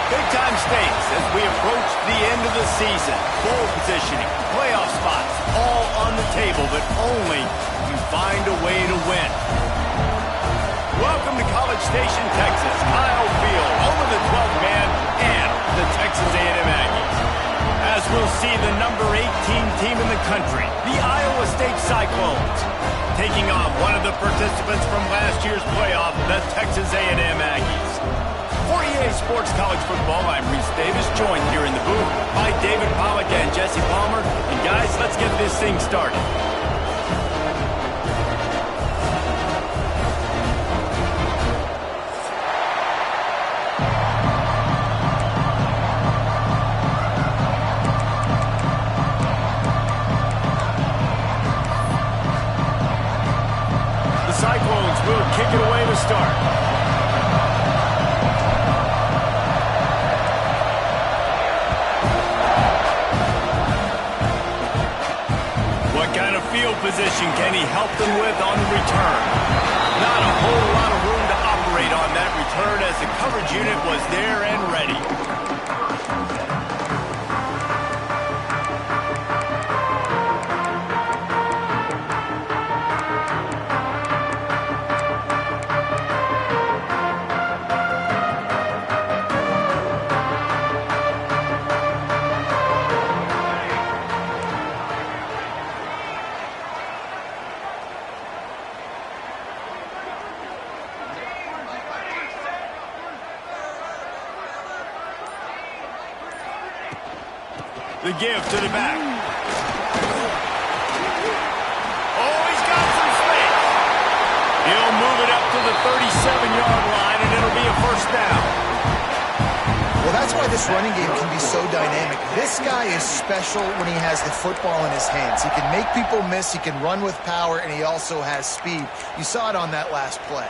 Big-time stakes as we approach the end of the season. Bowl positioning, playoff spots, all on the table, but only if you find a way to win. Welcome to College Station, Texas. Kyle Field, over the 12th man, and the Texas A&M Aggies. As we'll see the number 18 team in the country, the Iowa State Cyclones, taking on one of the participants from last year's playoff, the Texas A&M Aggies. For EA Sports College Football, I'm Reese Davis, joined here in the booth by David Pollack and Jesse Palmer. And guys, let's get this thing started. The Cyclones will kick it away to start. Field position can he help them with on the return? Not a whole lot of room to operate on that return as the coverage unit was there and ready. The give to the back. Oh, he's got some space. He'll move it up to the 37-yard line, and it'll be a first down. Well, that's why this running game can be so dynamic. This guy is special when he has the football in his hands. He can make people miss, he can run with power, and he also has speed. You saw it on that last play.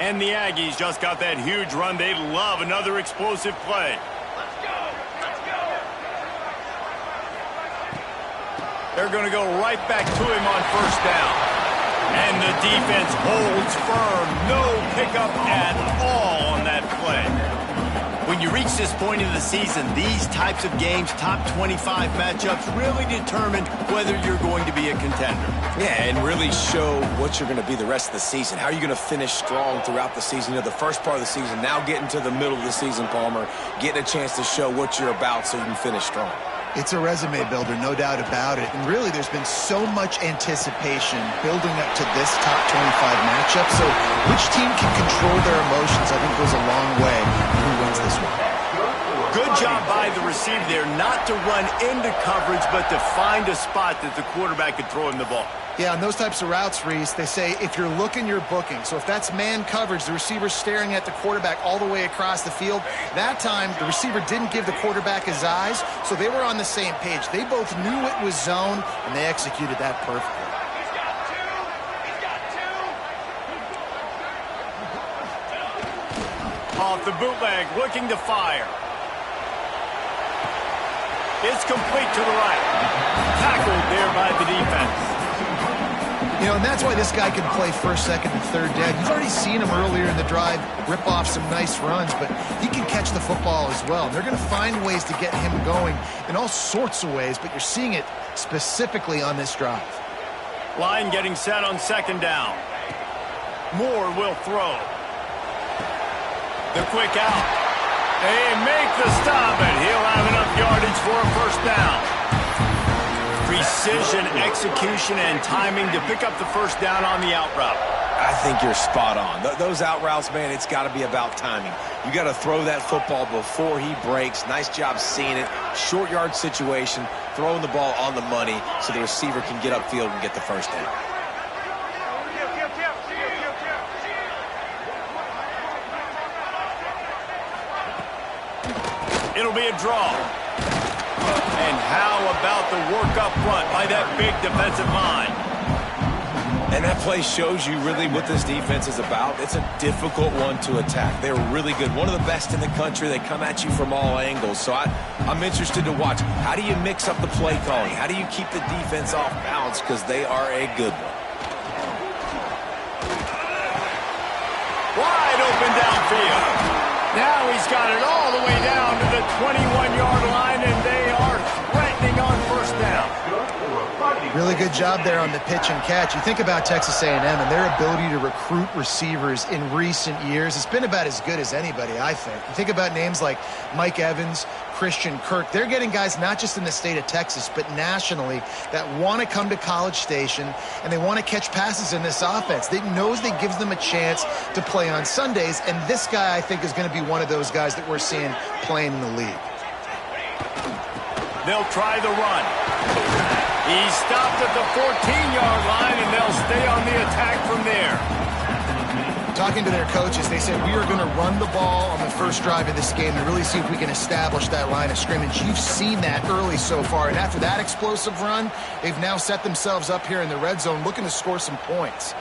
And the Aggies just got that huge run. They love another explosive play. Let's go! Let's go! They're going to go right back to him on first down. And the defense holds firm. No pickup at all on that play. When you reach this point in the season, these types of games, top 25 matchups, really determine whether you're going to be a contender. Yeah, and really show what you're going to be the rest of the season. How are you going to finish strong throughout the season? You know, the first part of the season, now getting to the middle of the season, Palmer, getting a chance to show what you're about so you can finish strong. It's a resume builder, no doubt about it. And really, there's been so much anticipation building up to this top 25 matchup. So which team can control their emotions, I think, goes a long way in who wins this one. Good job by the receiver there, not to run into coverage, but to find a spot that the quarterback could throw him the ball. Yeah, on those types of routes, Reese, they say if you're looking, you're booking. So if that's man coverage, the receiver's staring at the quarterback all the way across the field. That time, the receiver didn't give the quarterback his eyes, so they were on the same page. They both knew it was zone, and they executed that perfectly. He's got two! He's got two! Off the bootleg, looking to fire. It's complete to the right. Tackled there by the defense. You know, and that's why this guy can play first, second, and third down. You've already seen him earlier in the drive rip off some nice runs, but he can catch the football as well. And they're going to find ways to get him going in all sorts of ways, but you're seeing it specifically on this drive. Line getting set on second down. Moore will throw. The quick out. They make the stop, and he'll have enough yardage for a first down. Precision, execution, and timing to pick up the first down on the out route. I think you're spot on. Those out routes, man, it's got to be about timing. You got to throw that football before he breaks. Nice job seeing it. Short yard situation, throwing the ball on the money so the receiver can get upfield and get the first down. It'll be a draw. And how about the work up front by that big defensive line? And that play shows you really what this defense is about. It's a difficult one to attack. They're really good. One of the best in the country. They come at you from all angles. So I'm interested to watch. How do you mix up the play calling? How do you keep the defense off balance? Because they are a good one. Wide open downfield. Now he's got it all the way down to the 21-yard line, and they are threatening on first down. Really good job there on the pitch and catch. You think about Texas A&M and their ability to recruit receivers in recent years. It's been about as good as anybody, I think. You think about names like Mike Evans, Christian Kirk. They're getting guys not just in the state of Texas, but nationally that want to come to College Station and they want to catch passes in this offense. They knows that gives them a chance to play on Sundays, and this guy, I think, is going to be one of those guys that we're seeing playing in the league. They'll try the run. He stopped at the 14-yard line, and they'll stay on the attack from there. Talking to their coaches, they said, we are going to run the ball on the first drive of this game and really see if we can establish that line of scrimmage. You've seen that early so far, and after that explosive run, they've now set themselves up here in the red zone looking to score some points.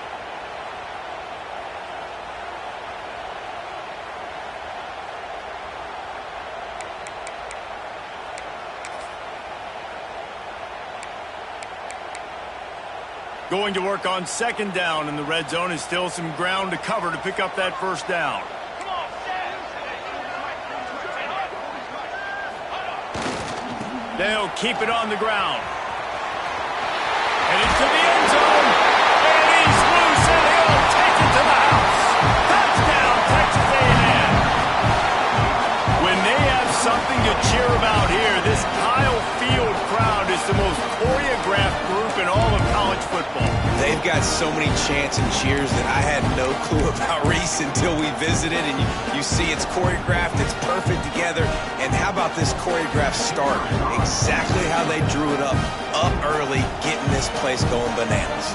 Going to work on second down in the red zone, and still some ground to cover to pick up that first down. They'll keep it on the ground. And into the end zone. And he's loose, and he'll take it to the house. Touchdown, Texas A&M. When they have something to cheer about here, this Kyle Field crowd is the most choreographed group in all of college football. They've got so many chants and cheers that I had no clue about Reese until we visited, and you see it's choreographed, it's perfect together. And how about this choreographed start? Exactly how they drew it up early, getting this place going bananas.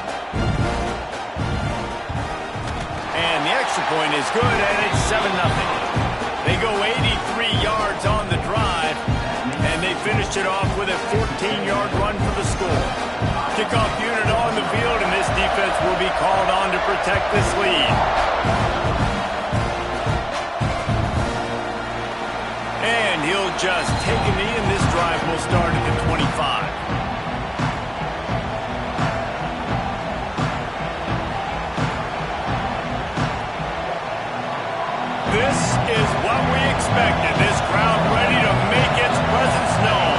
And the extra point is good, and it's 7-0. They go 83 yards on the drive, and they finished it off with a 14-yard run for the score. Kickoff unit on the field, and this defense will be called on to protect this lead. And he'll just take a knee, and this drive will start at the 25. This is what we expected. This crowd ready to make its presence known.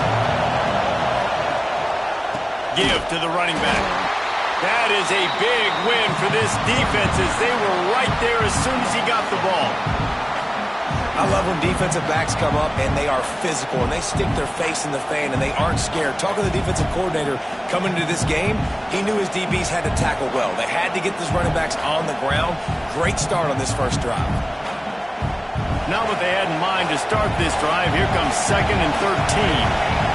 Give to the running back. That is a big win for this defense as they were right there as soon as he got the ball. I love when defensive backs come up and they are physical and they stick their face in the fan and they aren't scared. Talking to the defensive coordinator coming into this game, he knew his DBs had to tackle well. They had to get these running backs on the ground. Great start on this first drive. Not what they had in mind to start this drive. Here comes 2nd and 13.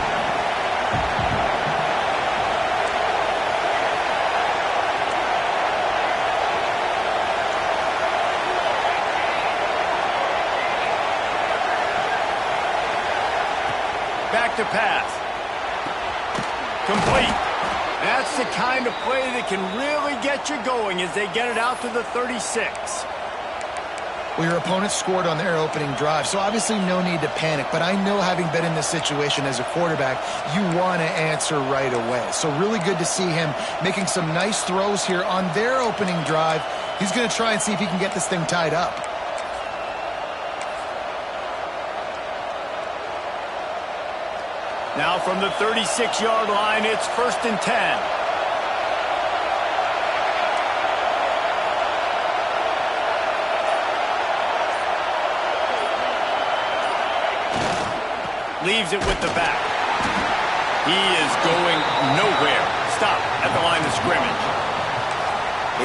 Back to pass. Complete. That's the kind of play that can really get you going as they get it out to the 36. Well, your opponent scored on their opening drive, so obviously no need to panic. But I know, having been in this situation as a quarterback, you want to answer right away. So really good to see him making some nice throws here on their opening drive. He's going to try and see if he can get this thing tied up. Now from the 36-yard line, it's 1st and 10. Leaves it with the back. He is going nowhere. Stop at the line of scrimmage.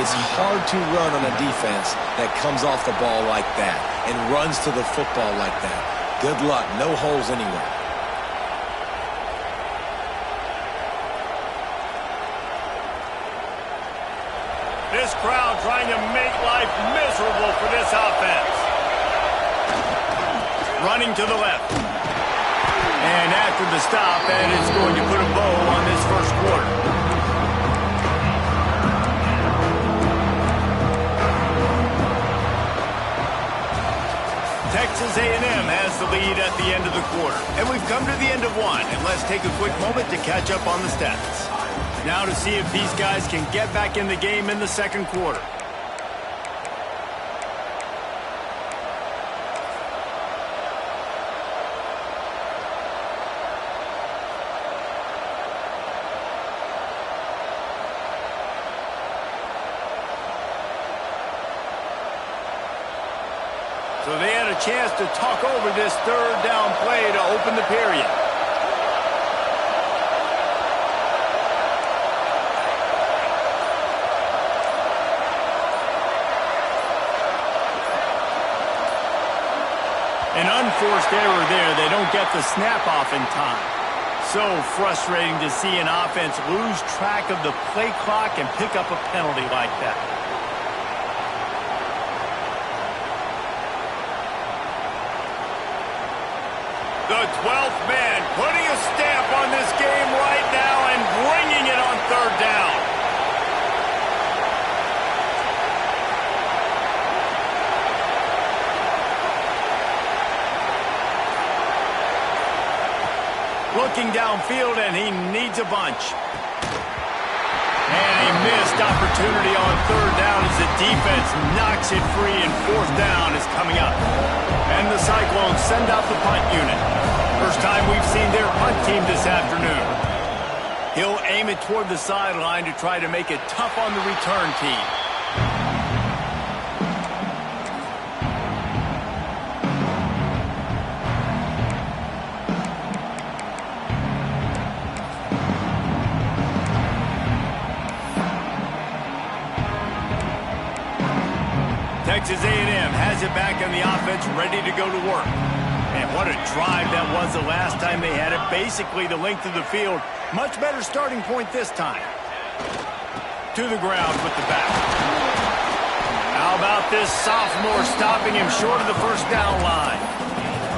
It's hard to run on a defense that comes off the ball like that and runs to the football like that. Good luck. No holes anywhere. This crowd trying to make life miserable for this offense. Running to the left. And after the stop, that is going to put a bow on this first quarter. Texas A&M has the lead at the end of the quarter. And we've come to the end of one. And let's take a quick moment to catch up on the stats. Now to see if these guys can get back in the game in the second quarter. So they had a chance to talk over this third down play to open the period. An unforced error there. They don't get the snap off in time. So frustrating to see an offense lose track of the play clock and pick up a penalty like that. The 12th man putting a stamp on this game right now and bringing it on third down. Looking downfield, and he needs a bunch. And a missed opportunity on third down as the defense knocks it free, and fourth down is coming up. And the Cyclones send out the punt unit. First time we've seen their punt team this afternoon. He'll aim it toward the sideline to try to make it tough on the return team. Texas A&M has it back on the offense, ready to go to work. And what a drive that was the last time they had it. Basically the length of the field. Much better starting point this time. To the ground with the back. How about this sophomore stopping him short of the first down line?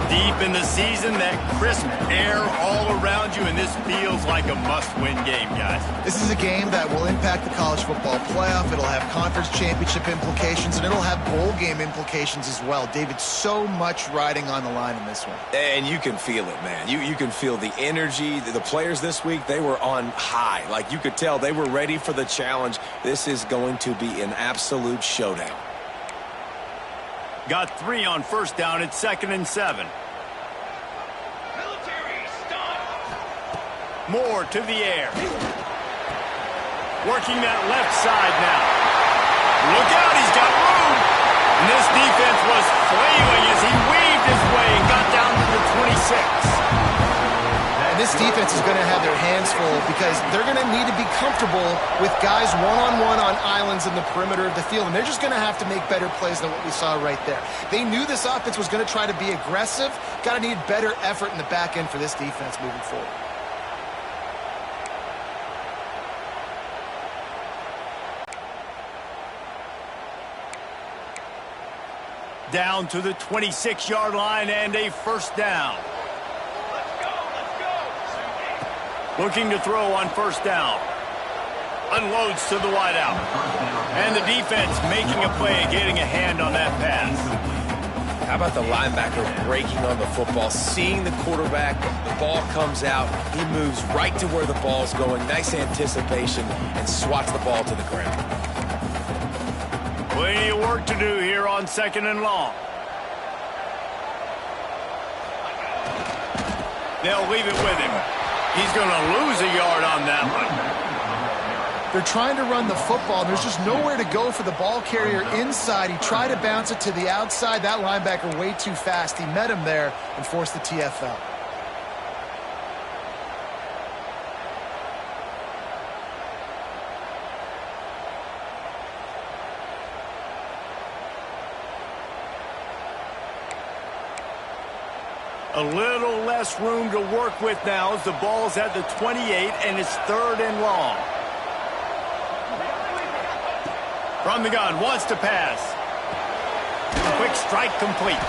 Deep in the season, that crisp air all around you, and this feels like a must-win game, guys. This is a game that will impact the college football playoff. It'll have conference championship implications, and it'll have bowl game implications as well. David, so much riding on the line in this one. And you can feel it, man. You can feel the energy. The players this week, they were on high. Like, you could tell they were ready for the challenge. This is going to be an absolute showdown. Got 3 on first down. It's 2nd and 7. Military stop. Moore to the air. Working that left side now. Look out, he's got room. And this defense was flailing as he weaved his way and got down to the 26. And this defense is going to have their hands full because they're going to need to be comfortable with guys one-on-one on islands in the perimeter of the field. And they're just going to have to make better plays than what we saw right there. They knew this offense was going to try to be aggressive. Got to need better effort in the back end for this defense moving forward. Down to the 26-yard line and a first down. Looking to throw on first down. Unloads to the wideout. And the defense making a play and getting a hand on that pass. How about the linebacker breaking on the football, seeing the quarterback, the ball comes out, he moves right to where the ball's going, nice anticipation, and swats the ball to the ground. Plenty of work to do here on 2nd and long. They'll leave it with him. He's going to lose a yard on that one. They're trying to run the football. There's just nowhere to go for the ball carrier inside. He tried to bounce it to the outside. That linebacker way too fast. He met him there and forced the TFL. A little less room to work with now as the ball's at the 28 and it's 3rd and long. From the gun, wants to pass. Quick strike complete.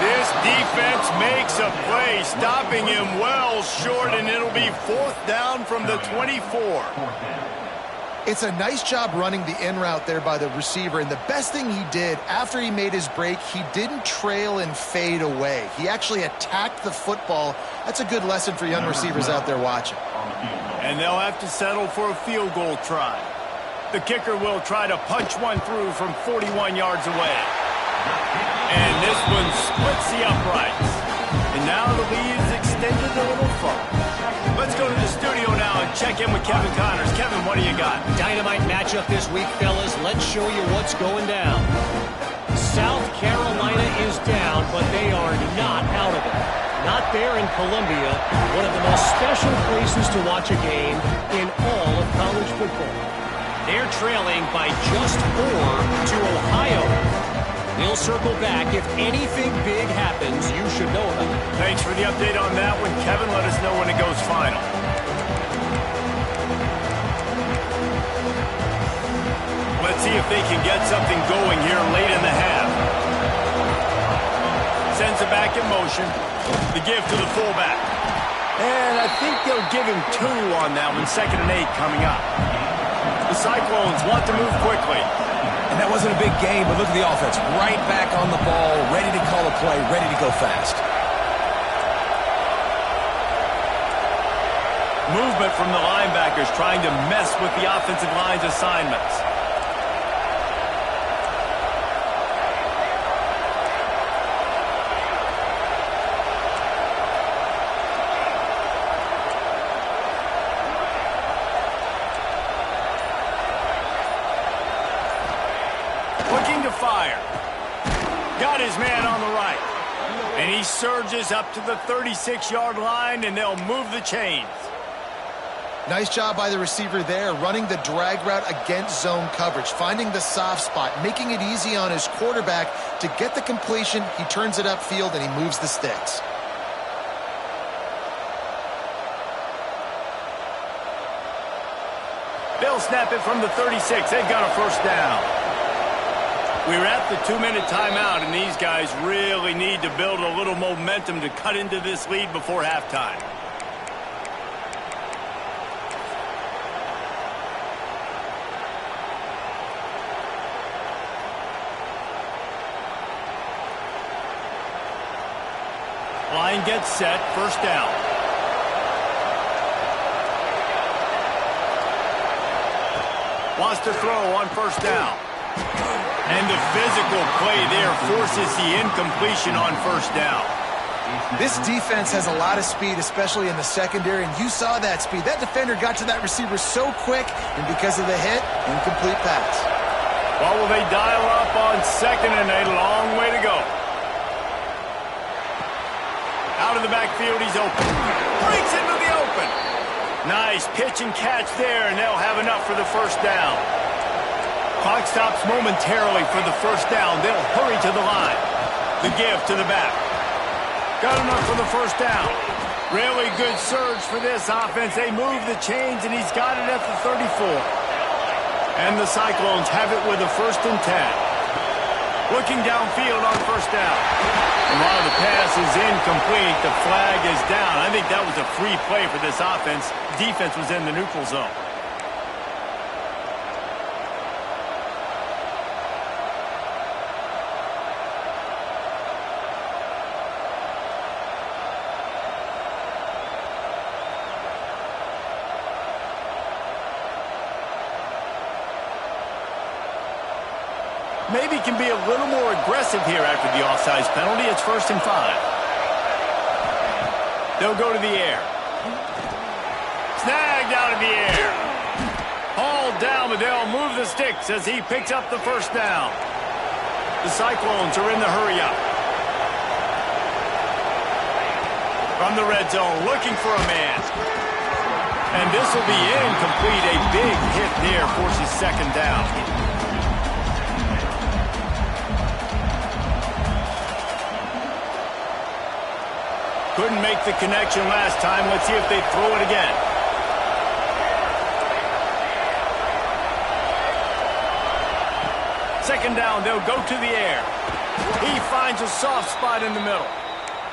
This defense makes a play, stopping him well short, and it'll be 4th down from the 24. It's a nice job running the in route there by the receiver, and the best thing he did after he made his break, he didn't trail and fade away. He actually attacked the football. That's a good lesson for young receivers out there watching. And they'll have to settle for a field goal try. The kicker will try to punch one through from 41 yards away. And this one splits the uprights. And now the lead is extended a little further. Let's go to the studio now and check in with Kevin Connors. Kevin, what do you got? Dynamite matchup this week, fellas. Let's show you what's going down. South Carolina is down, but they are not out of it. Not there in Columbia, one of the most special places to watch a game in all of college football. They're trailing by just 4 to Ohio. We'll circle back. If anything big happens, you should know about it. Thanks for the update on that one, Kevin. Let us know when it goes final. Let's see if they can get something going here late in the half. Sends it back in motion. The give to the fullback. And I think they'll give him 2 on that one. 2nd and 8 coming up. The Cyclones want to move quickly. And that wasn't a big game, but look at the offense. Right back on the ball, ready to call a play, ready to go fast. Movement from the linebackers trying to mess with the offensive line's assignments. Looking to fire. Got his man on the right. And he surges up to the 36-yard line, and they'll move the chains. Nice job by the receiver there, running the drag route against zone coverage, finding the soft spot, making it easy on his quarterback to get the completion. He turns it upfield, and he moves the sticks. They'll snap it from the 36. They've got a first down. We're at the 2-minute timeout, and these guys really need to build a little momentum to cut into this lead before halftime. Line gets set, first down. Wants to throw on first down. And the physical play there forces the incompletion on first down. This defense has a lot of speed, especially in the secondary, and you saw that speed. That defender got to that receiver so quick, and because of the hit, incomplete pass. Well, will they dial up on 2nd and 8? Long way to go. Out of the backfield, he's open. Breaks into the open. Nice pitch and catch there, and they'll have enough for the first down. Clock stops momentarily for the first down. They'll hurry to the line. The give to the back. Got enough for the first down. Really good surge for this offense. They move the chains, and he's got it at the 34. And the Cyclones have it with a 1st and 10. Looking downfield on first down. And while the pass is incomplete, the flag is down. I think that was a free play for this offense. Defense was in the neutral zone. Maybe can be a little more aggressive here after the offsides penalty. It's 1st and 5. They'll go to the air. Snagged out of the air. Hauled down, but they'll move the sticks as he picks up the first down. The Cyclones are in the hurry-up. From the red zone, looking for a man. And this will be incomplete. A big hit there forces 2nd down. Couldn't make the connection last time. Let's see if they throw it again. Second down, they'll go to the air. He finds a soft spot in the middle.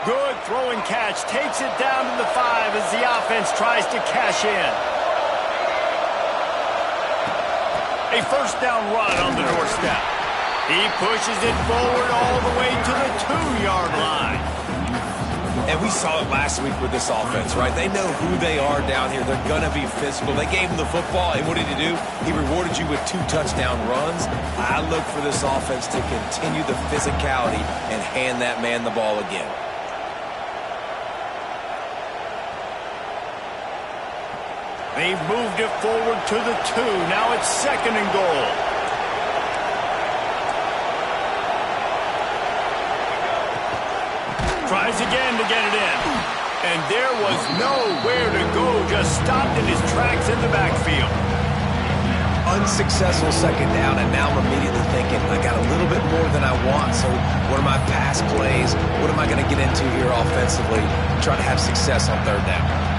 Good throw and catch. Takes it down to the 5 as the offense tries to cash in. A first down run on the doorstep. He pushes it forward all the way to the 2-yard line. And we saw it last week with this offense, right? They know who they are down here. They're going to be physical. They gave him the football, and what did he do? He rewarded you with 2 touchdown runs. I look for this offense to continue the physicality and hand that man the ball again. They've moved it forward to the 2. Now it's 2nd and goal. Tries again to get it in. And there was nowhere to go. Just stopped in his tracks in the backfield. Unsuccessful 2nd down, and now I'm immediately thinking, I got a little bit more than I want, so what are my pass plays? What am I going to get into here offensively? Try to have success on 3rd down.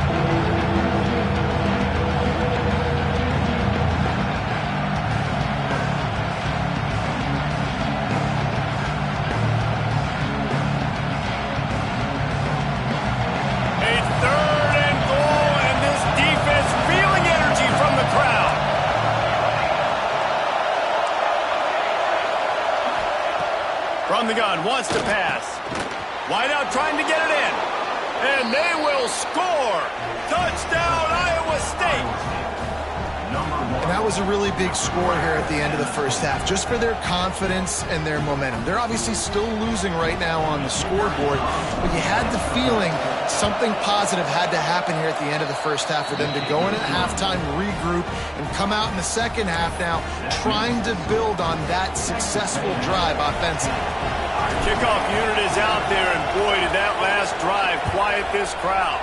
From the gun, wants to pass. Wide out trying to get it in. And they will score. Touchdown, Iowa State. And that was a really big score here at the end of the first half, just for their confidence and their momentum. They're obviously still losing right now on the scoreboard, but you had the feeling something positive had to happen here at the end of the first half for them to go in at halftime, regroup, and come out in the second half now trying to build on that successful drive offensively. Kickoff unit is out there, and boy, did that last drive quiet this crowd.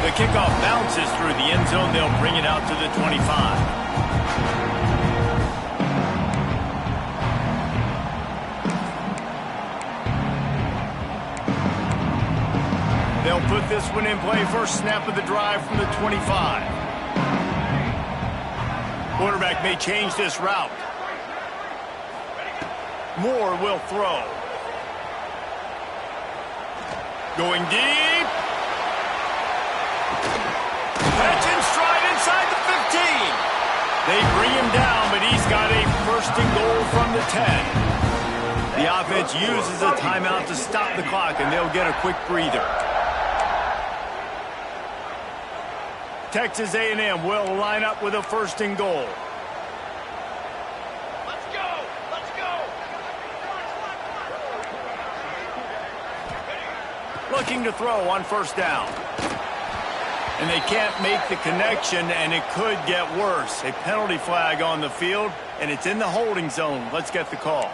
The kickoff bounces through the end zone. They'll bring it out to the 25. They'll put this one in play. First snap of the drive from the 25. Quarterback may change this route. Moore will throw. Going deep. Catch in stride inside the 15. They bring him down, but he's got a 1st and goal from the 10. The offense uses a timeout to stop the clock, and they'll get a quick breather. Texas A&M will line up with a 1st and goal. Let's go! Let's go! Looking to throw on 1st down. And they can't make the connection, and it could get worse. A penalty flag on the field, and it's in the holding zone. Let's get the call.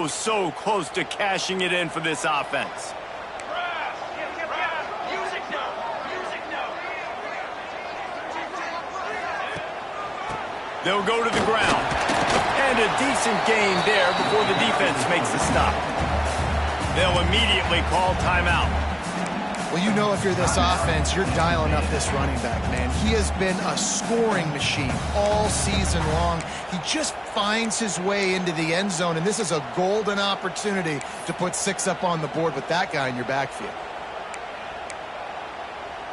So close to cashing it in for this offense. They'll go to the ground. And a decent gain there before the defense makes the stop. They'll immediately call timeout. Well, you know, if you're this offense, you're dialing up this running back, man. He has been a scoring machine all season long. He just finds his way into the end zone, and this is a golden opportunity to put 6 up on the board with that guy in your backfield.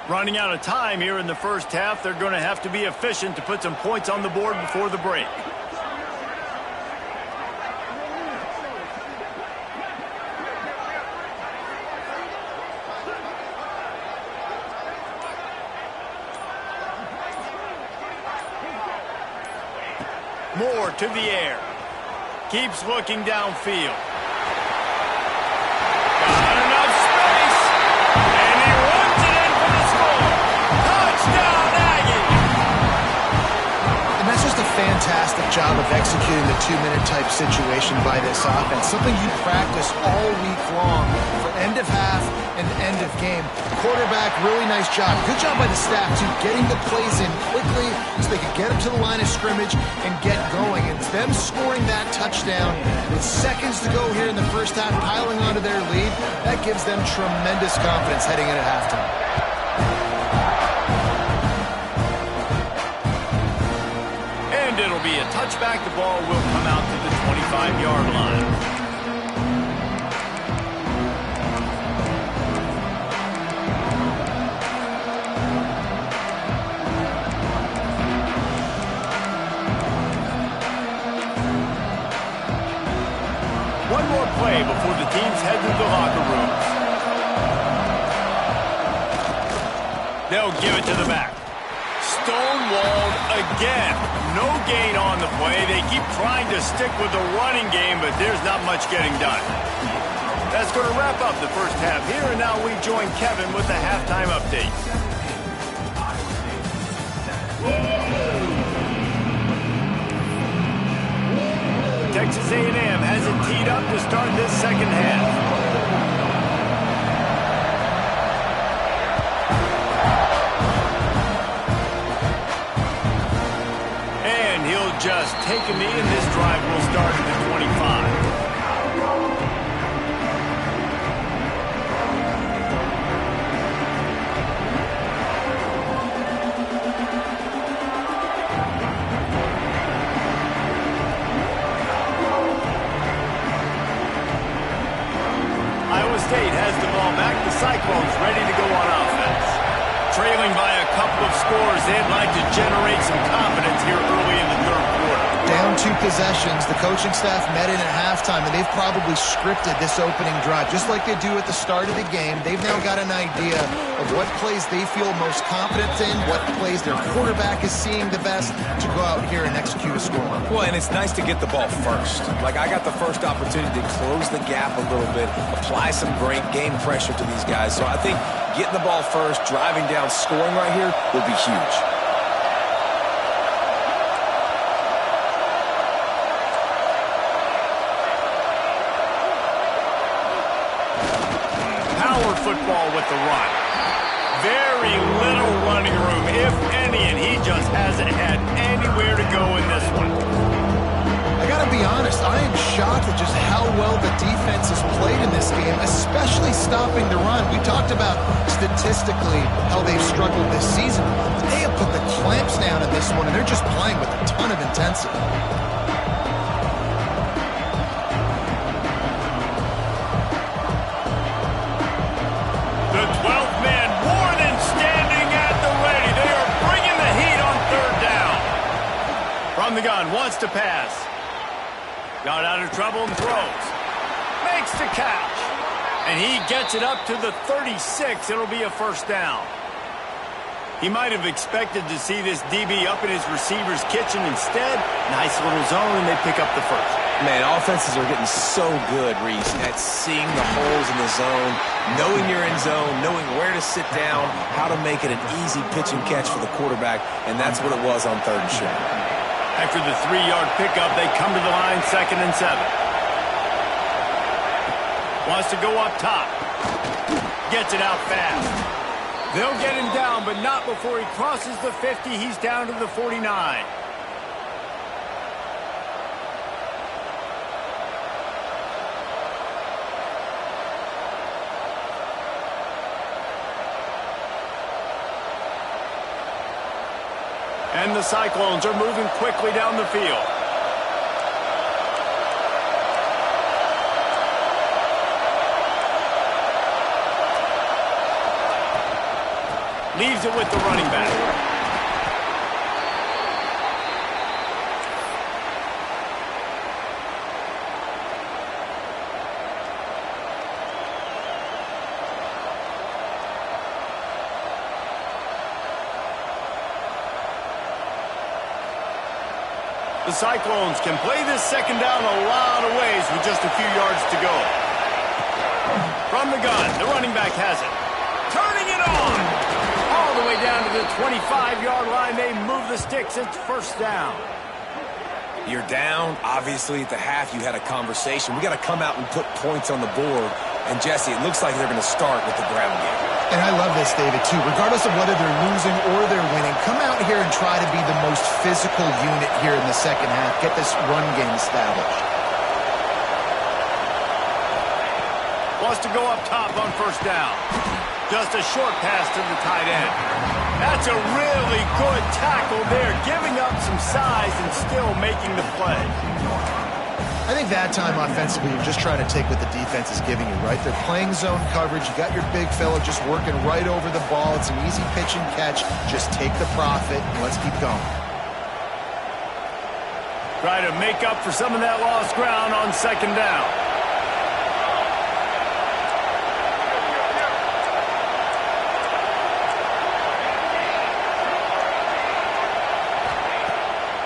Running out of time here in the first half. They're going to have to be efficient to put some points on the board before the break. Moore to the air. Keeps looking downfield. Got enough space. And he runs it in for the score. Touchdown, Aggies! And that's just a fantastic job of executing the 2-minute type situation by this offense. Something you practice all week long for end of half and end of game. Quarterback, really nice job. Good job by the staff, too, getting the plays in quickly so they could get up to the line of scrimmage and get going. And them scoring that touchdown with seconds to go here in the first half, piling onto their lead, that gives them tremendous confidence heading into halftime. And it'll be a touchback. The ball will come out to the 25-yard line. One more play before the teams head to the locker rooms. They'll give it to the back. Stonewalled again. No gain on the play. They keep trying to stick with the running game, but there's not much getting done. That's going to wrap up the first half here, and now we join Kevin with the halftime update. Texas A&M has it teed up to start this second half. And he'll just take a knee, and this drive will start at the 25. State has the ball back. The Cyclones ready to go on offense. Trailing by a couple of scores, they'd like to generate some confidence here early in the third quarter. Down 2 possessions, the coaching staff met in at halftime, and they've probably scripted this opening drive. Just like they do at the start of the game, they've now got an idea of what plays they feel most confident in, what plays their quarterback is seeing the best to go out here and execute a score. Well, and it's nice to get the ball first. Like, I got the first opportunity to close the gap a little bit, apply some great game pressure to these guys. So I think getting the ball first, driving down, scoring right here will be huge. Football with the run. Very little running room, if any, and he just hasn't had anywhere to go in this one. I gotta be honest, I am shocked at just how well the defense has played in this game, especially stopping the run. We talked about statistically how they've struggled this season, but they have put the clamps down in this one, and they're just playing with a ton of intensity. From the gun, wants to pass. Got out of trouble and throws. Makes the catch. And he gets it up to the 36. It'll be a first down. He might have expected to see this DB up in his receiver's kitchen. Instead, nice little zone, and they pick up the first. Man, offenses are getting so good, Reese, at seeing the holes in the zone, knowing you're in zone, knowing where to sit down, how to make it an easy pitch and catch for the quarterback, and that's what it was on 3rd and short. After the 3-yard pickup, they come to the line, 2nd and 7. Wants to go up top. Gets it out fast. They'll get him down, but not before he crosses the 50. He's down to the 49. And the Cyclones are moving quickly down the field. Leaves it with the running back. The Cyclones can play this second down a lot of ways with just a few yards to go. From the gun, the running back has it. Turning it on! All the way down to the 25-yard line. They move the sticks. It's first down. You're down. Obviously, at the half, you had a conversation. We got to come out and put points on the board. And, Jesse, it looks like they're going to start with the ground game. And I love this, David, too. Regardless of whether they're losing or they're winning, come out here and try to be the most physical unit here in the second half. Get this run game established. Wants to go up top on first down. Just a short pass to the tight end. That's a really good tackle there, giving up some size and still making the play. I think that time offensively, you're just trying to take what the defense is giving you, right? They're playing zone coverage. You got your big fella just working right over the ball. It's an easy pitch and catch. Just take the profit and let's keep going. Try to make up for some of that lost ground on second down.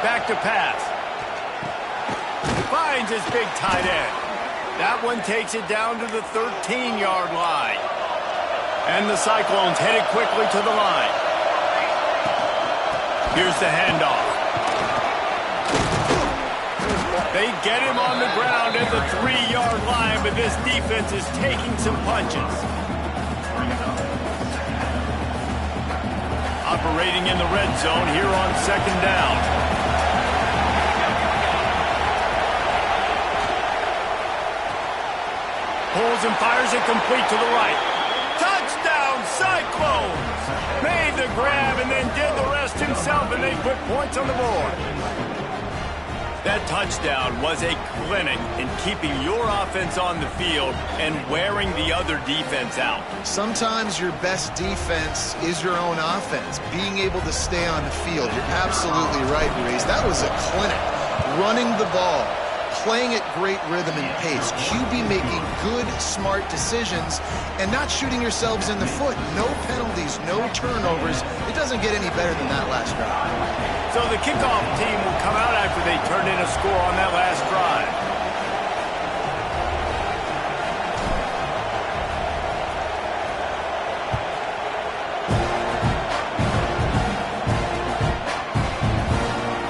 Back to pass. Finds his big tight end. That one takes it down to the 13-yard line. And the Cyclones headed quickly to the line. Here's the handoff. They get him on the ground at the 3-yard line, but this defense is taking some punches. Operating in the red zone here on second down. Pulls and fires it complete to the right. Touchdown, Cyclones! Made the grab and then did the rest himself, and they put points on the board. That touchdown was a clinic in keeping your offense on the field and wearing the other defense out. Sometimes your best defense is your own offense, being able to stay on the field. You're absolutely right, Reese. That was a clinic. Running the ball, playing at great rhythm and pace, QB making good, smart decisions, and not shooting yourselves in the foot. No penalties, no turnovers. It doesn't get any better than that last drive. So the kickoff team will come out after they turned in a score on that last drive.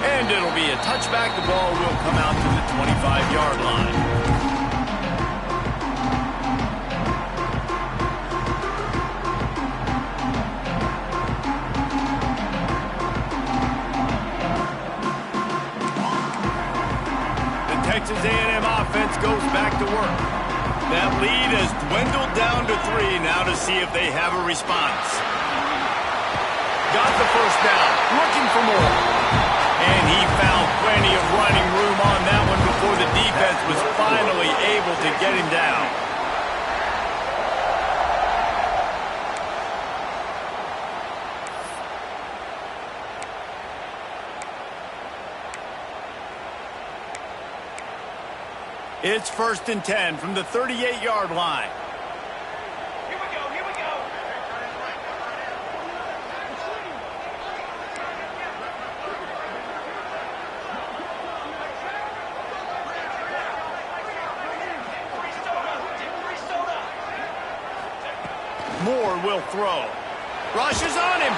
And it'll be a touchback. The ball will come out to the 25-yard line. Texas A&M offense goes back to work. That lead has dwindled down to 3 now to see if they have a response. Got the first down, looking for more. And he found plenty of running room on that one before the defense was finally able to get him down. It's 1st and 10 from the 38-yard line. Here we go, here we go. Moore will throw. Rush is on him.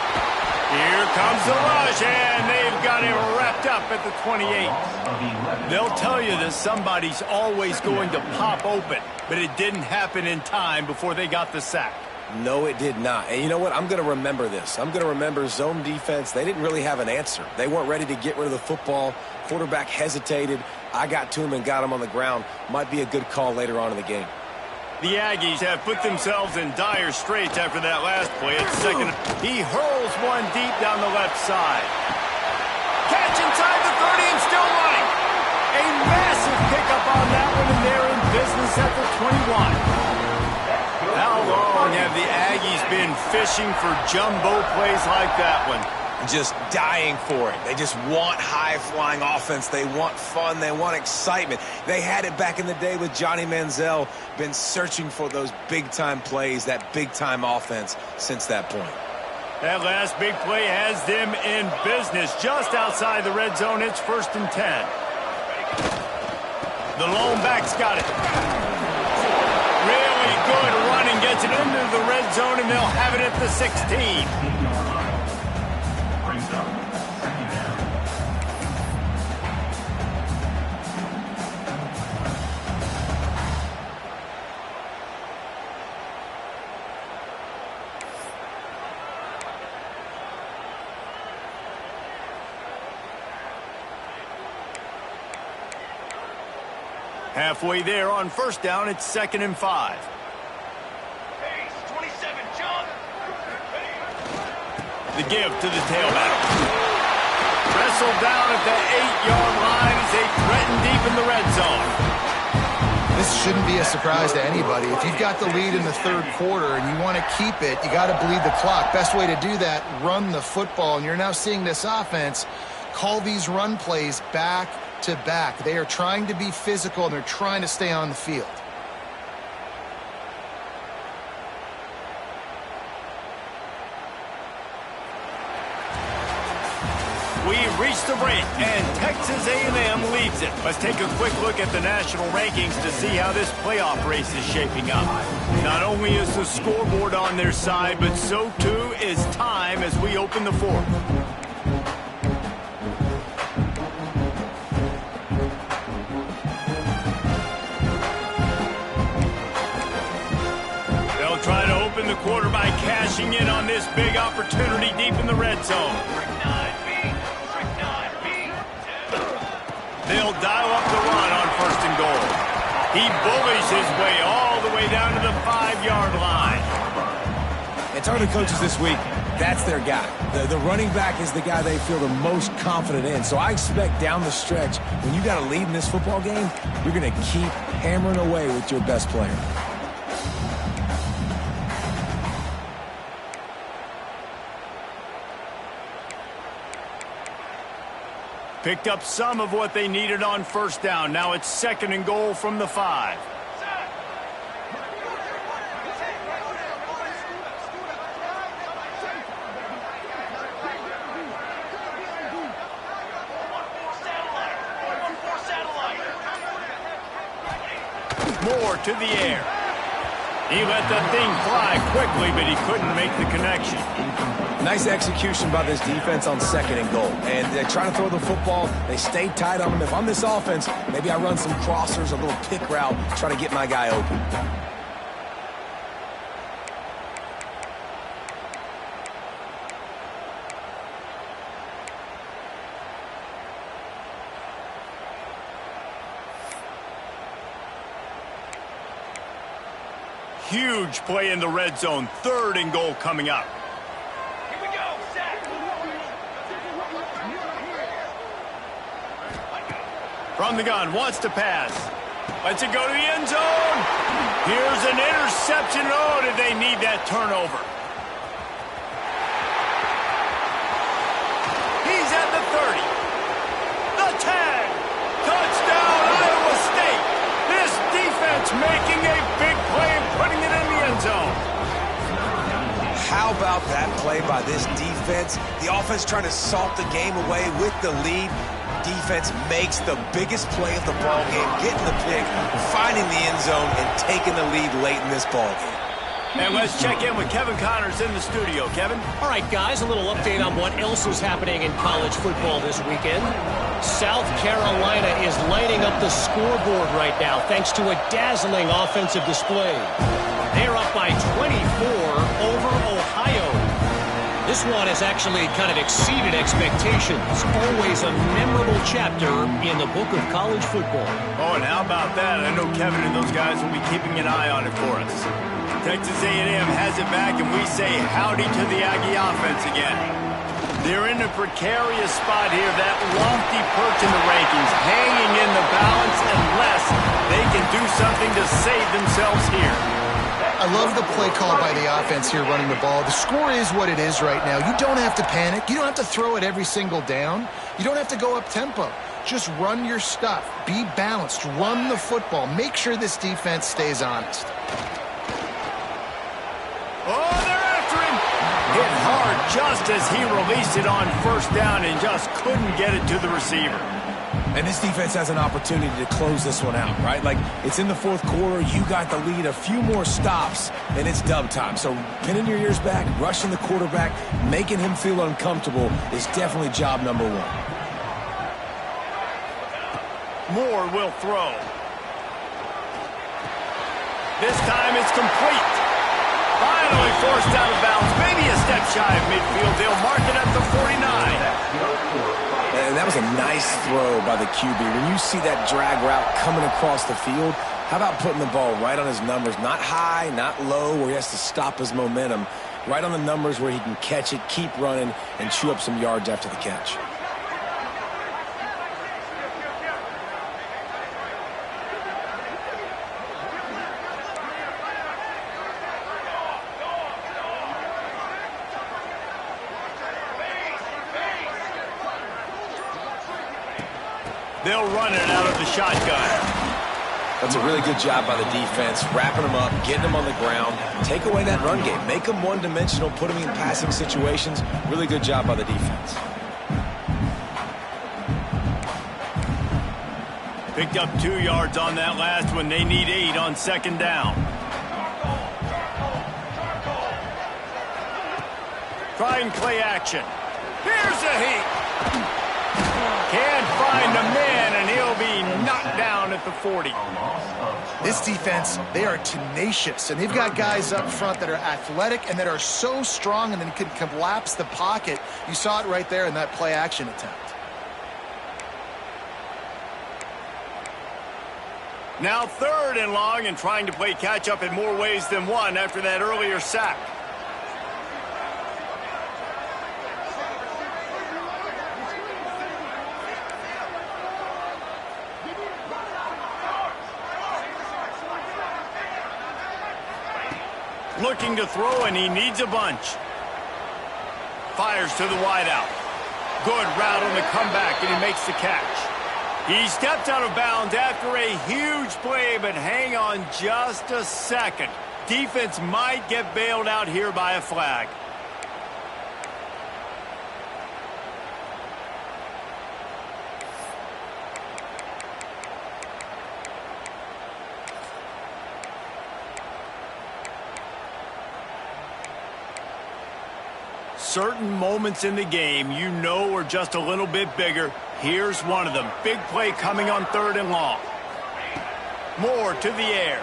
Here comes the rush, and they've got him wrapped up at the 28. They'll tell you that somebody's always going to pop open, but it didn't happen in time before they got the sack. No, it did not. And you know what? I'm going to remember this. I'm going to remember zone defense. They didn't really have an answer. They weren't ready to get rid of the football. Quarterback hesitated. I got to him and got him on the ground. Might be a good call later on in the game. The Aggies have put themselves in dire straits after that last play. It's second. He hurls one deep down the left side. Catch inside the 30 and still running. A massive pickup on that one, and they're in business at the 21. How long have the Aggies been fishing for jumbo plays like that one? Just dying for it. They just want high-flying offense. They want fun. They want excitement. They had it back in the day with Johnny Manziel. Been searching for those big-time plays, that big-time offense since that point. That last big play has them in business just outside the red zone. It's 1st and 10. The lone back's got it. Really good running. Gets it into the red zone, and they'll have it at the 16. Halfway there on first down, it's 2nd and 5. Hey, 27, jump. The give to the tailback. Wrestled down at the 8-yard line as they threaten deep in the red zone. This shouldn't be a surprise to anybody. If you've got the lead in the third quarter and you want to keep it, you got to bleed the clock. Best way to do that, run the football. And you're now seeing this offense call these run plays back to back. They are trying to be physical, and they're trying to stay on the field. We've reached the break, and Texas A&M leads it. Let's take a quick look at the national rankings to see how this playoff race is shaping up. Not only is the scoreboard on their side, but so too is time as we open the fourth. They'll try to open the quarter by cashing in on this big opportunity deep in the red zone. They'll dial up the run on 1st and goal. He bullies his way all the way down to the 5-yard line. And talking to coaches this week, that's their guy. The running back is the guy they feel the most confident in. So I expect down the stretch, when you got a lead in this football game, you're going to keep hammering away with your best player. Picked up some of what they needed on first down. Now it's 2nd and goal from the 5. Moore to the air. He let the thing fly quickly, but he couldn't make the connection. Nice execution by this defense on 2nd and goal. And they try to throw the football. They stay tight on them. If I'm this offense, maybe I run some crossers, a little pick route, try to get my guy open. Huge play in the red zone. 3rd and goal coming up. Here we go, set. From the gun, wants to pass. Lets it go to the end zone. Here's an interception. Oh, did they need that turnover? He's at the 30. The tag. Touchdown, Iowa State. This defense making a big play and putting it in the end zone. How about that play by this defense? The offense trying to salt the game away with the lead. Defense makes the biggest play of the ball game, getting the pick, finding the end zone, and taking the lead late in this ball game. And let's check in with Kevin Connors in the studio. Kevin? All right, guys, a little update on what else is happening in college football this weekend. South Carolina is lighting up the scoreboard right now thanks to a dazzling offensive display. They're up by 24 over Ohio. This one has actually kind of exceeded expectations. Always a memorable chapter in the book of college football. Oh, and how about that? I know Kevin and those guys will be keeping an eye on it for us. Texas A&M has it back, and we say howdy to the Aggie offense again. They're in a precarious spot here, that lofty perch in the rankings, hanging in the balance unless they can do something to save themselves here. I love the play call by the offense here running the ball. The score is what it is right now. You don't have to panic. You don't have to throw it every single down. You don't have to go up tempo. Just run your stuff. Be balanced. Run the football. Make sure this defense stays honest. Oh, they're after him. Hit hard just as he released it on first down and just couldn't get it to the receiver. And this defense has an opportunity to close this one out, right? Like, it's in the fourth quarter. You got the lead, a few more stops, and it's dub time. So pinning your ears back, rushing the quarterback, making him feel uncomfortable is definitely job number one. Moore will throw. This time it's complete. Finally forced out of bounds. Maybe a step shy of midfield. They'll mark it at the 49. And that was a nice throw by the QB. When you see that drag route coming across the field, how about putting the ball right on his numbers? Not high, not low, where he has to stop his momentum. Right on the numbers where he can catch it, keep running, and chew up some yards after the catch. They'll run it out of the shotgun. That's a really good job by the defense, wrapping them up, getting them on the ground. Take away that run game. Make them one-dimensional, put them in passing situations. Really good job by the defense. Picked up 2 yards on that last one. They need 8 on second down. Try and play action. Here's a heat. Can't find a man, and he'll be knocked down at the 40. This defense, they are tenacious, and they've got guys up front that are athletic and that are so strong and then can collapse the pocket. You saw it right there in that play-action attempt. Now 3rd and long, and trying to play catch-up in more ways than one after that earlier sack. Looking to throw, and he needs a bunch. Fires to the wideout. Good route on the comeback, and he makes the catch. He stepped out of bounds after a huge play, but hang on just a second. Defense might get bailed out here by a flag. Certain moments in the game you know are just a little bit bigger. Here's one of them. Big play coming on 3rd and long. Moore to the air.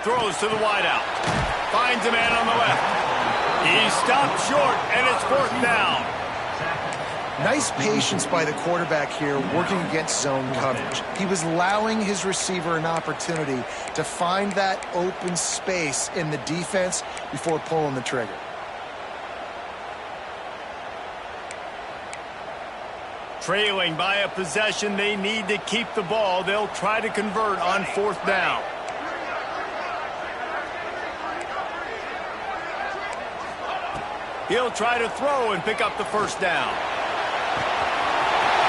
Throws to the wideout. Finds a man on the left. He stopped short, and it's 4th down. Nice patience by the quarterback here working against zone coverage. He was allowing his receiver an opportunity to find that open space in the defense before pulling the trigger. Trailing by a possession, they need to keep the ball. They'll try to convert on 4th down. He'll try to throw and pick up the 1st down.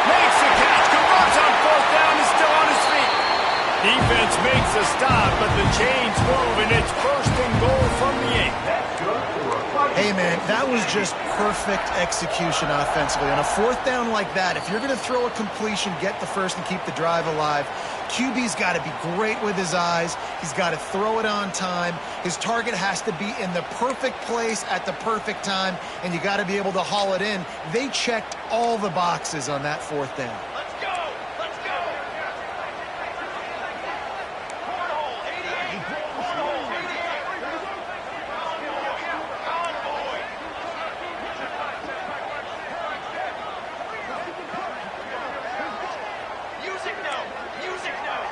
Makes the catch, converts on 4th down, is still on his feet. Defense makes a stop, but the chains move, and it's 1st and goal from the 8. Hey, man, that was just perfect execution offensively. On a 4th down like that, if you're going to throw a completion, get the first and keep the drive alive, QB's got to be great with his eyes. He's got to throw it on time. His target has to be in the perfect place at the perfect time, and you got to be able to haul it in. They checked all the boxes on that 4th down. Let's go! Let's go! Cornhole, 88! Cornhole, 88! Convoy! Music note! Music note!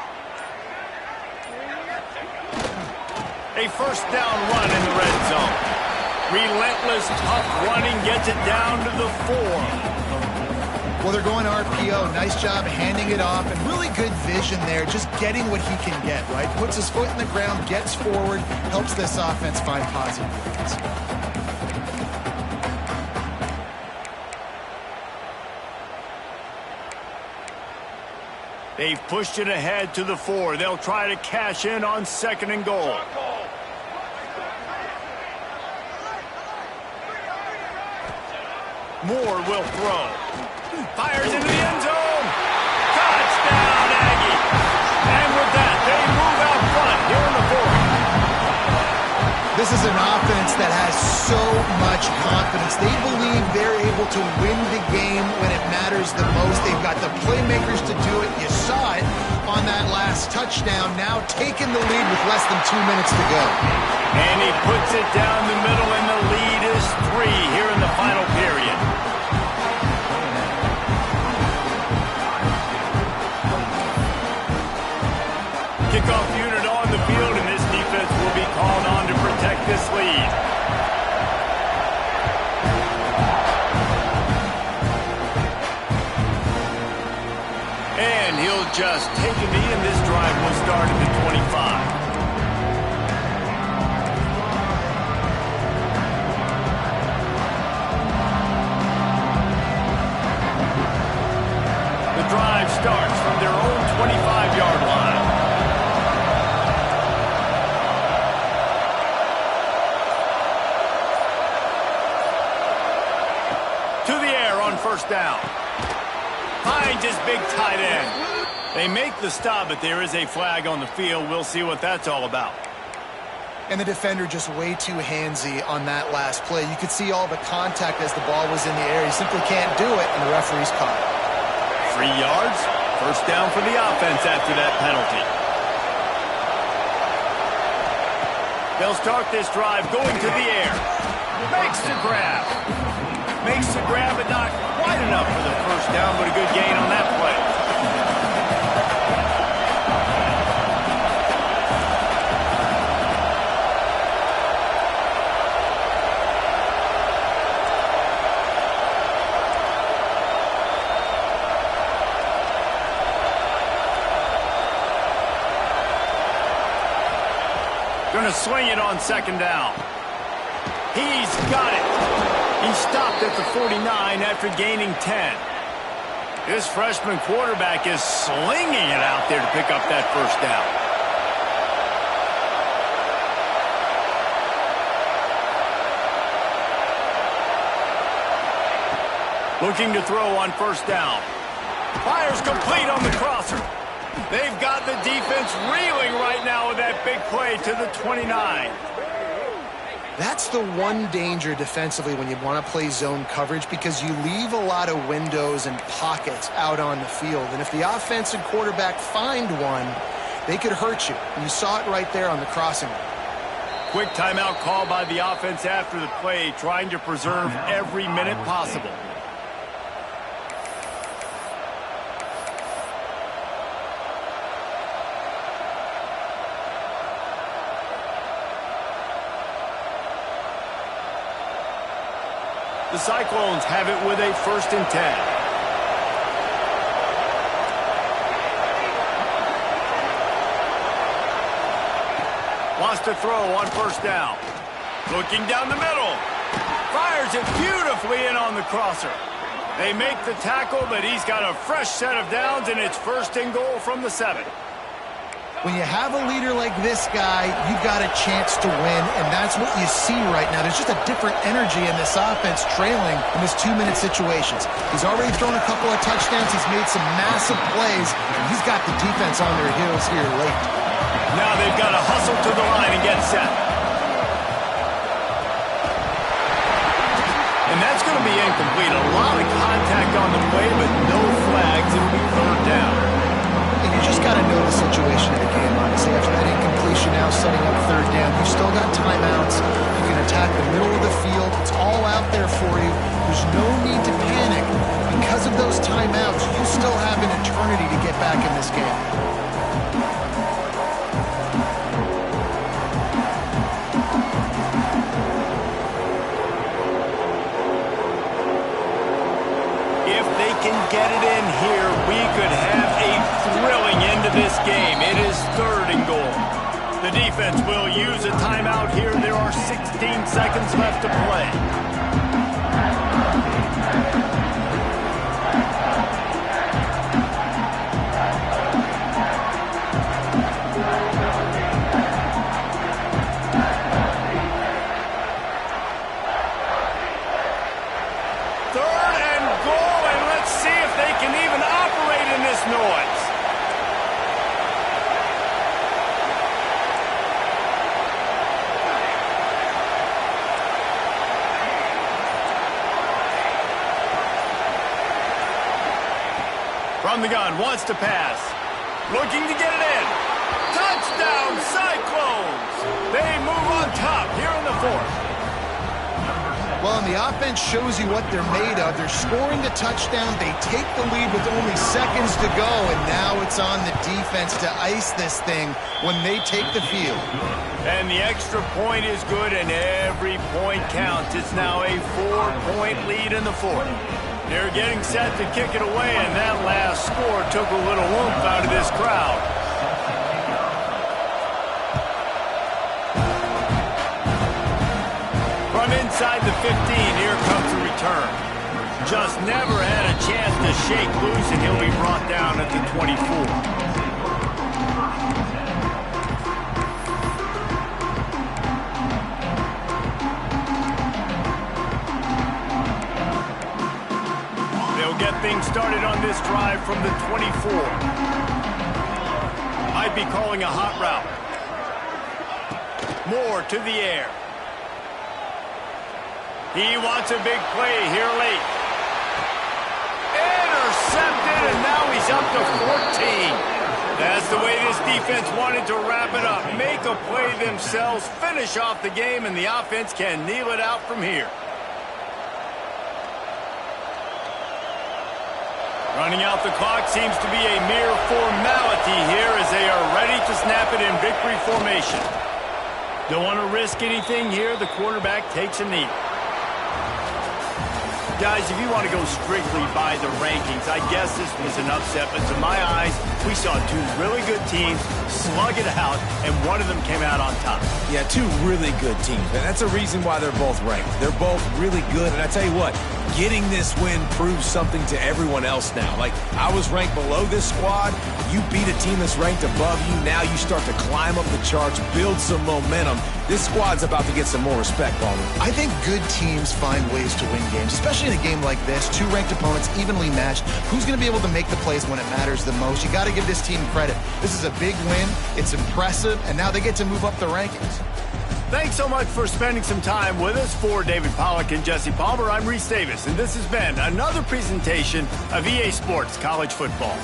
A 1st down run in the red zone. Relentless, tough running gets it down to the 4. Well, they're going RPO. Nice job handing it off, and really good vision there, just getting what he can get, right? Puts his foot in the ground, gets forward, helps this offense find positive points. They've pushed it ahead to the 4. They'll try to cash in on 2nd and goal. Moore will throw. Fires into the end zone. Touchdown, Aggie. And with that, they move out front here in the 4th. This is an offense that has so much confidence. They believe they're able to win the game when it matters the most. They've got the playmakers to do it. You saw it on that last touchdown. Now taking the lead with less than 2 minutes to go. And he puts it down the middle, and the lead is 3 here in the final period. Kickoff unit on the field, and this defense will be called on to protect this lead. And he'll just take a knee, and this drive will start at the 25. The drive starts from their own 25-yard line. To the air on first down. Finds his big tight end. They make the stop, but there is a flag on the field. We'll see what that's all about. And the defender just way too handsy on that last play. You could see all the contact as the ball was in the air. He simply can't do it, and the referee's caught it. 3 yards. First down for the offense after that penalty. They'll start this drive going to the air. Makes the grab. Makes the grab, but not quite enough for the first down, but a good gain on that play. Going to swing it on second down. He's got it. He stopped at the 49 after gaining 10. This freshman quarterback is slinging it out there to pick up that first down. Looking to throw on first down. Fires complete on the crosser. They've got the defense reeling right now with that big play to the 29. That's the one danger defensively when you want to play zone coverage, because you leave a lot of windows and pockets out on the field. And if the offensive quarterback find one, they could hurt you. And you saw it right there on the crossing line. Quick timeout call by the offense after the play, trying to preserve every minute possible. The Cyclones have it with a 1st and 10. Wants to throw on first down. Looking down the middle. Fires it beautifully in on the crosser. They make the tackle, but he's got a fresh set of downs, and it's 1st and goal from the 7. When you have a leader like this guy, you've got a chance to win, and that's what you see right now. There's just a different energy in this offense trailing in this 2-minute situations. He's already thrown a couple of touchdowns. He's made some massive plays, and he's got the defense on their heels here late. Now they've got to hustle to the line and get set. And that's going to be incomplete. A lot of contact on the play, but no flags. It'll be 3rd down. And you just got to know the situation of the game, honestly. After that incompletion, now setting up 3rd down. You've still got timeouts. You can attack the middle of the field. It's all out there for you. There's no need to panic. Because of those timeouts, you still have an eternity to get back in this game. If they can get it in here, we could have a thrilling end to this game. It is 3rd and goal. The defense will use a timeout here. There are 16 seconds left to play. Noise. From the gun, wants to pass. Looking to get it in. Touchdown, Cyclones! They move on top here in the 4th. Well, and the offense shows you what they're made of. They're scoring the touchdown. They take the lead with only seconds to go, and now it's on the defense to ice this thing when they take the field. And the extra point is good, and every point counts. It's now a 4-point lead in the fourth. They're getting set to kick it away, and that last score took a little oomph out of this crowd. From inside the 15, here comes the return. Just never had a chance to shake loose, and he'll be brought down at the 24. They'll get things started on this drive from the 24. Might be calling a hot route. Moore to the air. He wants a big play here late. Intercepted, and now he's up to 14. That's the way this defense wanted to wrap it up. Make a play themselves, finish off the game, and the offense can kneel it out from here. Running out the clock seems to be a mere formality here as they are ready to snap it in victory formation. Don't want to risk anything here. The quarterback takes a knee. Guys, if you want to go strictly by the rankings, I guess this was an upset, but to my eyes, we saw two really good teams slug it out, and one of them came out on top. Yeah, two really good teams, and that's a reason why they're both ranked. They're both really good, and I tell you what, getting this win proves something to everyone else now. Like, I was ranked below this squad. You beat a team that's ranked above you. Now you start to climb up the charts, build some momentum. This squad's about to get some more respect, Paulie. I think good teams find ways to win games, especially in a game like this. Two ranked opponents, evenly matched. Who's going to be able to make the plays when it matters the most? You got to give this team credit. This is a big win. It's impressive, and now they get to move up the rankings. Thanks so much for spending some time with us. For David Pollack and Jesse Palmer, I'm Reese Davis, and this has been another presentation of EA Sports College Football.